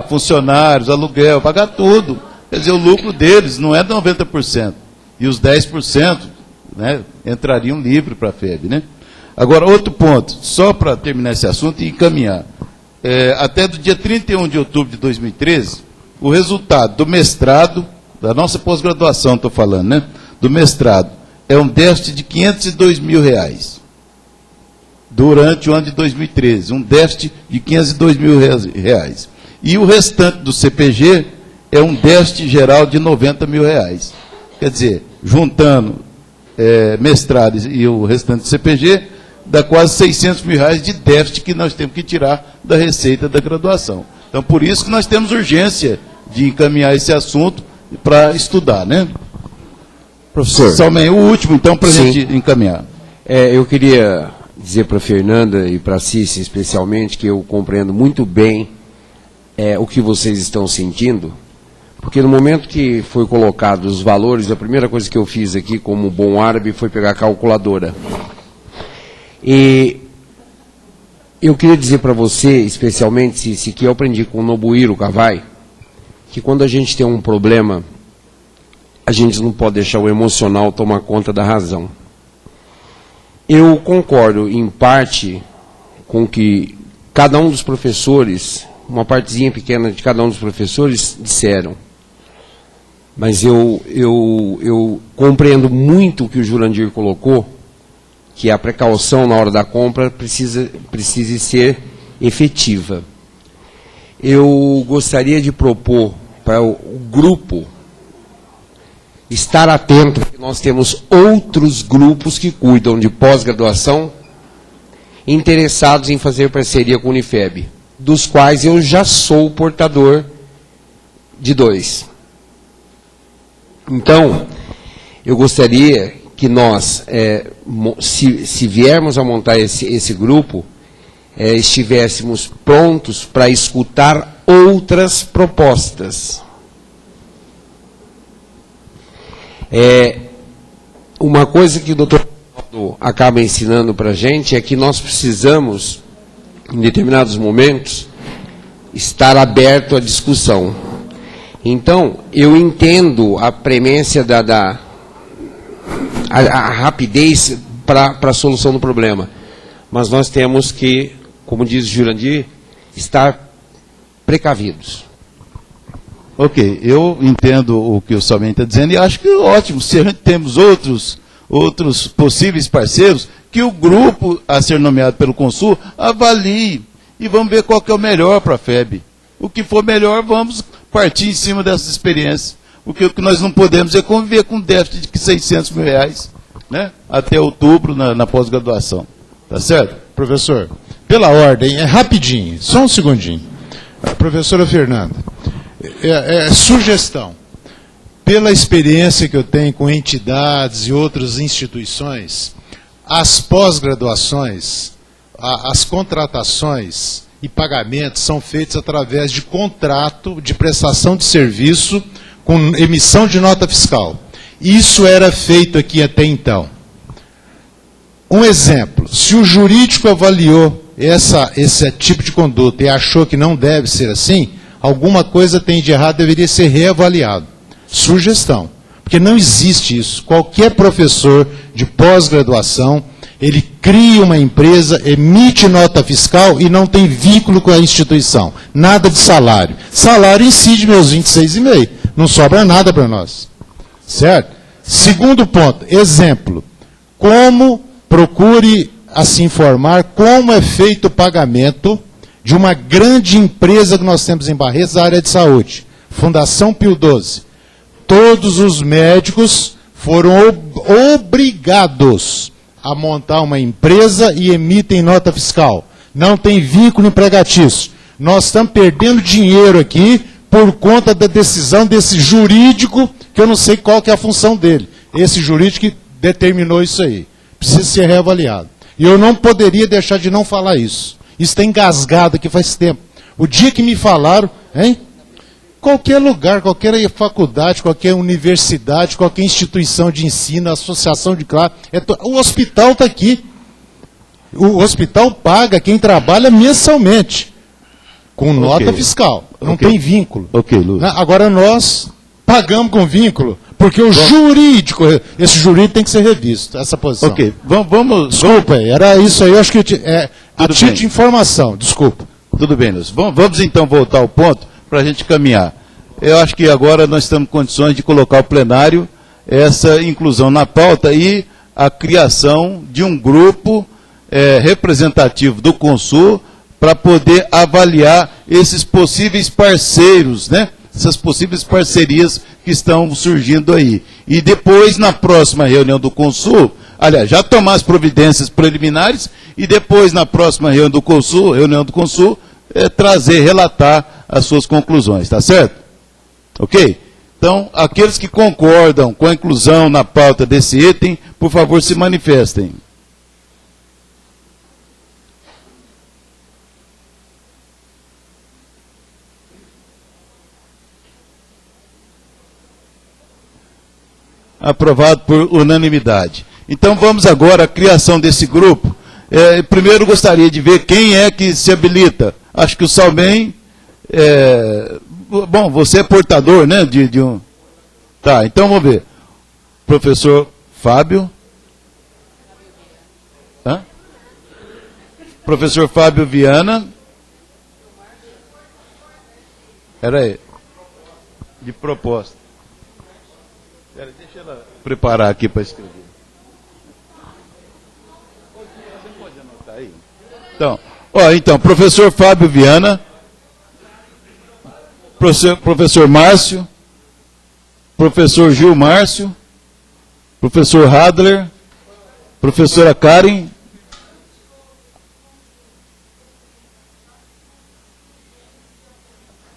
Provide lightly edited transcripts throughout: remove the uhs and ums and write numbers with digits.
funcionários, aluguel, pagar tudo. Quer dizer, o lucro deles não é 90%. E os 10%, né, entrariam livre para a FEB, né? Agora, outro ponto, só para terminar esse assunto e encaminhar. Até do dia 31 de outubro de 2013, o resultado do mestrado, da nossa pós-graduação, estou falando, né? Do mestrado, é um déficit de R$502 mil. Durante o ano de 2013, um déficit de R$502 mil. E o restante do CPG é um déficit geral de R$90 mil. Quer dizer, juntando mestrado e o restante do CPG, dá quase R$600 mil de déficit que nós temos que tirar da receita da graduação. Então, por isso que nós temos urgência de encaminhar esse assunto para estudar, né? Professor. Somente o último, então, para a gente encaminhar. Eu queria dizer para a Fernanda e para a Cícera, especialmente, que eu compreendo muito bem o que vocês estão sentindo, porque no momento que foi colocado os valores, a primeira coisa que eu fiz aqui, como bom árabe, foi pegar a calculadora. E eu queria dizer para você, especialmente, se que eu aprendi com o Nobuhiro Kawai, que quando a gente tem um problema, a gente não pode deixar o emocional tomar conta da razão. Eu concordo, em parte, com que cada um dos professores, uma partezinha pequena de cada um dos professores, disseram. Mas eu compreendo muito o que o Jurandir colocou, que a precaução na hora da compra precise ser efetiva. Eu gostaria de propor para o grupo estar atento, porque nós temos outros grupos que cuidam de pós-graduação interessados em fazer parceria com a Unifeb, dos quais eu já sou portador de 2. Então, eu gostaria que nós, se viermos a montar esse grupo, estivéssemos prontos para escutar outras propostas. Uma coisa que o doutor acaba ensinando para a gente é que nós precisamos, em determinados momentos, estar aberto à discussão. Então, eu entendo a premência a rapidez para a solução do problema. Mas nós temos que, como diz o Jurandir, estar precavidos. Ok, eu entendo o que o Salmen está dizendo e acho que é ótimo, se a gente temos outros possíveis parceiros, que o grupo a ser nomeado pelo Consul avalie e vamos ver qual que é o melhor para a FEB. O que for melhor, vamos partir em cima dessas experiências. Porque o que nós não podemos é conviver com um déficit de R$600 mil, né, até outubro na pós-graduação. Tá certo? Professor, pela ordem, rapidinho, só um segundinho. Professora Fernanda, sugestão. Pela experiência que eu tenho com entidades e outras instituições, as pós-graduações, as contratações e pagamentos são feitos através de contrato de prestação de serviço com emissão de nota fiscal. Isso era feito aqui até então. Um exemplo, se o jurídico avaliou esse tipo de conduta e achou que não deve ser assim, alguma coisa tem de errado, deveria ser reavaliado. Sugestão, porque não existe isso. Qualquer professor de pós-graduação, ele cria uma empresa, emite nota fiscal e não tem vínculo com a instituição. Nada de salário. Salário incide meus 26,5. Não sobra nada para nós. Certo? Segundo ponto, exemplo. Procure se informar como é feito o pagamento de uma grande empresa que nós temos em Barretos, da área de saúde. Fundação Pio XII. Todos os médicos foram obrigados a montar uma empresa e emitem nota fiscal. Não tem vínculo empregatício. Nós estamos perdendo dinheiro aqui por conta da decisão desse jurídico, que eu não sei qual que é a função dele. Esse jurídico que determinou isso aí. Precisa ser reavaliado. E eu não poderia deixar de não falar isso. Isso está engasgado aqui faz tempo. O dia que me falaram, hein? Qualquer lugar, qualquer faculdade, qualquer universidade, qualquer instituição de ensino, associação de classe, o hospital está aqui. O hospital paga quem trabalha mensalmente. com nota fiscal. Não tem vínculo. Ok, Lúcio. Agora nós pagamos com vínculo, porque o jurídico, esse jurídico tem que ser revisto, essa posição. Ok, vamos... Desculpa, era isso aí, eu acho que a Tudo título bem. de informação, desculpa. Tudo bem, Lúcio. Vamos então voltar ao ponto para a gente caminhar. Eu acho que agora nós estamos em condições de colocar ao plenário essa inclusão na pauta e a criação de um grupo representativo do Consul para poder avaliar esses possíveis parceiros, né? Essas possíveis parcerias que estão surgindo aí. E depois, na próxima reunião do Consul, aliás, já tomar as providências preliminares e depois, na próxima reunião do Consul, trazer, relatar as suas conclusões, tá certo? Ok? Então, aqueles que concordam com a inclusão na pauta desse item, por favor, se manifestem. Aprovado por unanimidade. Então, vamos agora à criação desse grupo. Primeiro, gostaria de ver quem é que se habilita. Acho que o Salmem... Bom, você é portador, né, de um... Tá, então vamos ver. Professor Fábio. Hã? Professor Fábio Viana. Era aí. De proposta. Pera, deixa ela preparar aqui para escrever. Você pode anotar aí? Então, professor Fábio Viana. Professor Márcio, professor Gil Márcio, professor Hadler, professora Karen.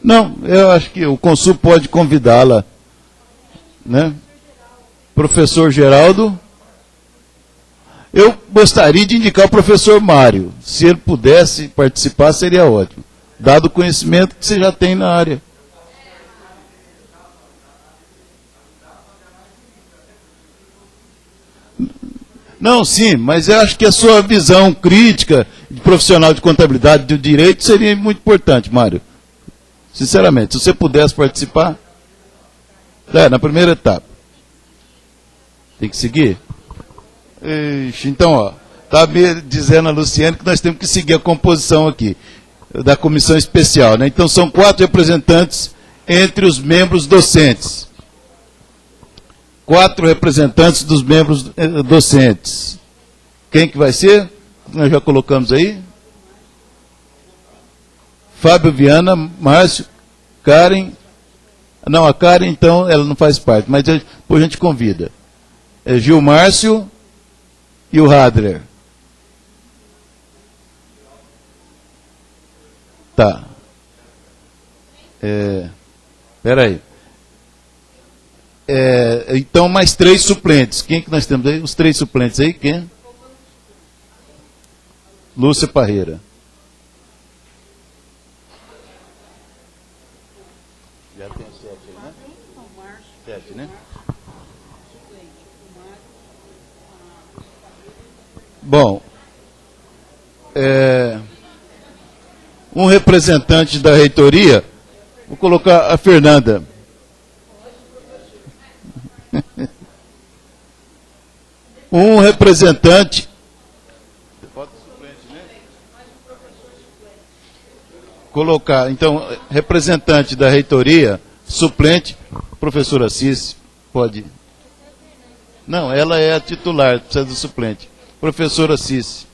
Não, eu acho que o Consul pode convidá-la, né? Professor Geraldo. Eu gostaria de indicar o professor Mário. Se ele pudesse participar, seria ótimo, dado o conhecimento que você já tem na área. Não, sim, mas eu acho que a sua visão crítica de profissional de contabilidade do direito seria muito importante, Mário. Sinceramente, se você pudesse participar. Na primeira etapa. Tem que seguir? Ixi, então, está me dizendo a Luciane que nós temos que seguir a composição aqui da comissão especial, né? Então, são 4 representantes entre os membros docentes. 4 representantes dos membros docentes. Quem que vai ser? Nós já colocamos aí. Fábio Viana, Márcio, Karen. Não, a Karen, então, ela não faz parte, mas depois a gente convida. Gil Márcio e o Hadler. Tá. Espera aí. Então, mais 3 suplentes. Quem que nós temos aí? Os 3 suplentes aí, quem? Lúcia Parreira. Já tem 7 aí, né? 7, né? Bom, um representante da reitoria, vou colocar a Fernanda. Um representante. Colocar, então, representante da reitoria, suplente, professora Assis, pode. Não, ela é a titular, precisa do suplente. Professora Assis.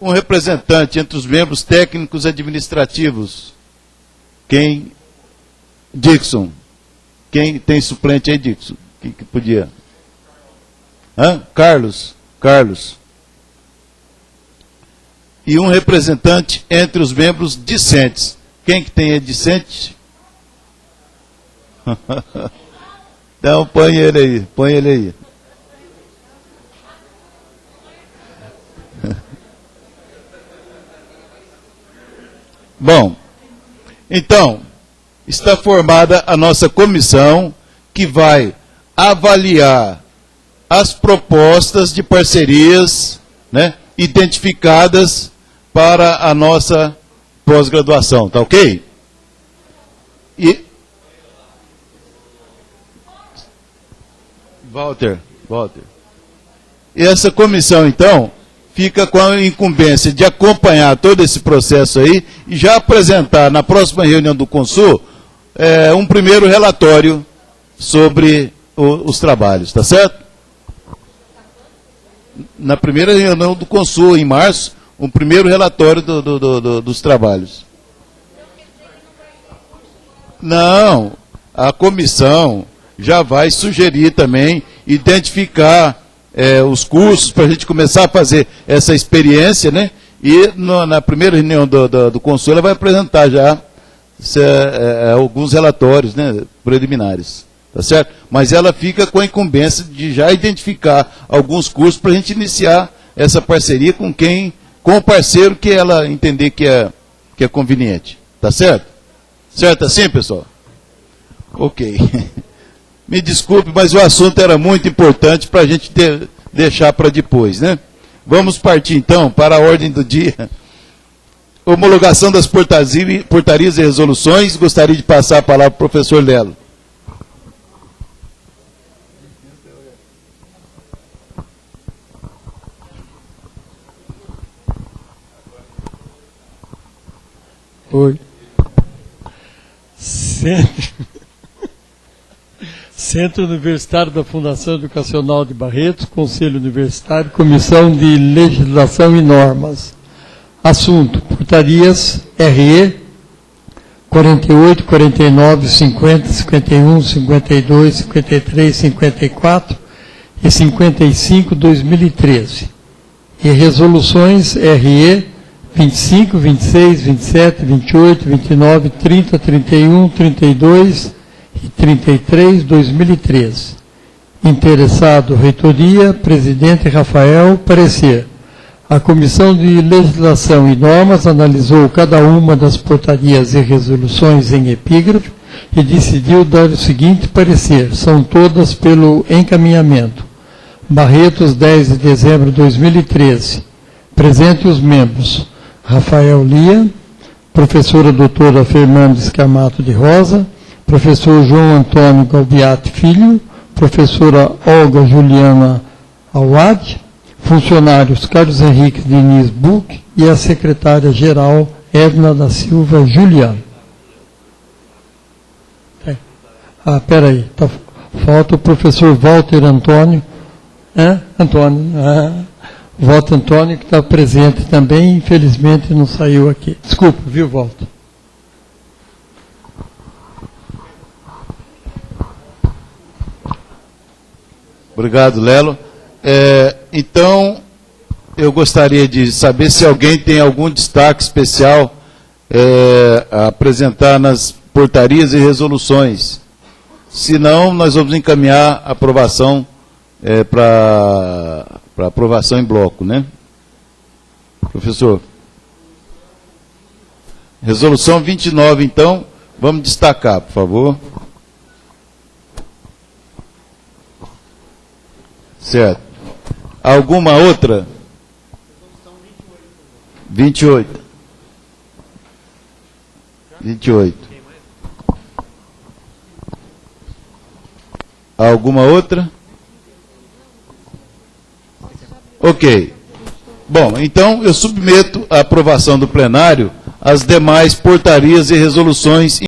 Um representante entre os membros técnicos administrativos. Quem? Dixon. Quem tem suplente aí, Dixon? Quem que podia? Carlos. E um representante entre os membros discentes. Quem que tem discente? Então, põe ele aí. Bom, então, está formada a nossa comissão que vai avaliar as propostas de parcerias, né, identificadas para a nossa pós-graduação, tá ok? E Walter. E essa comissão, então, fica com a incumbência de acompanhar todo esse processo aí e já apresentar na próxima reunião do Consul um primeiro relatório sobre os trabalhos, tá certo? Na primeira reunião do Consul, em março, um primeiro relatório dos trabalhos. Não, a comissão já vai sugerir também, identificar os cursos para a gente começar a fazer essa experiência, né? E na primeira reunião do Consul, ela vai apresentar já alguns relatórios, né, preliminares, tá certo? Mas ela fica com a incumbência de já identificar alguns cursos para a gente iniciar essa parceria com o parceiro que ela entender que é conveniente, tá certo? Certo assim, pessoal? Ok. Me desculpe, mas o assunto era muito importante para a gente deixar para depois, né? Vamos partir, então, para a ordem do dia. Homologação das portarias e resoluções. Gostaria de passar a palavra para o professor Lelo. Oi. Centro Universitário da Fundação Educacional de Barretos, Conselho Universitário, Comissão de Legislação e Normas. Assunto: portarias RE 48, 49, 50, 51, 52, 53, 54 e 55, 2013. E resoluções RE 25, 26, 27, 28, 29, 30, 31, 32 e 33, 2013. Interessado, reitoria, presidente Rafael, parecer. A Comissão de Legislação e Normas analisou cada uma das portarias e resoluções em epígrafe e decidiu dar o seguinte parecer. São todas pelo encaminhamento. Barretos, 10 de dezembro de 2013. Presente os membros: Rafael Lia, professora doutora Fernandes Camato de Rosa, professor João Antônio Galbiati Filho, professora Olga Juliana Awad, funcionários Carlos Henrique Diniz Buch e a secretária-geral Edna da Silva Juliana. Peraí, falta o professor Walter Antônio. Walter Antônio, que está presente também, infelizmente não saiu aqui. Desculpa, viu, Walter? Obrigado, Lelo. Então, eu gostaria de saber se alguém tem algum destaque especial a apresentar nas portarias e resoluções. Se não, nós vamos encaminhar a aprovação para aprovação em bloco, né? Professor. Resolução 29, então, vamos destacar, por favor. Certo. Alguma outra? 28. 28. Alguma outra? Ok. Bom, então eu submeto à aprovação do plenário as demais portarias e resoluções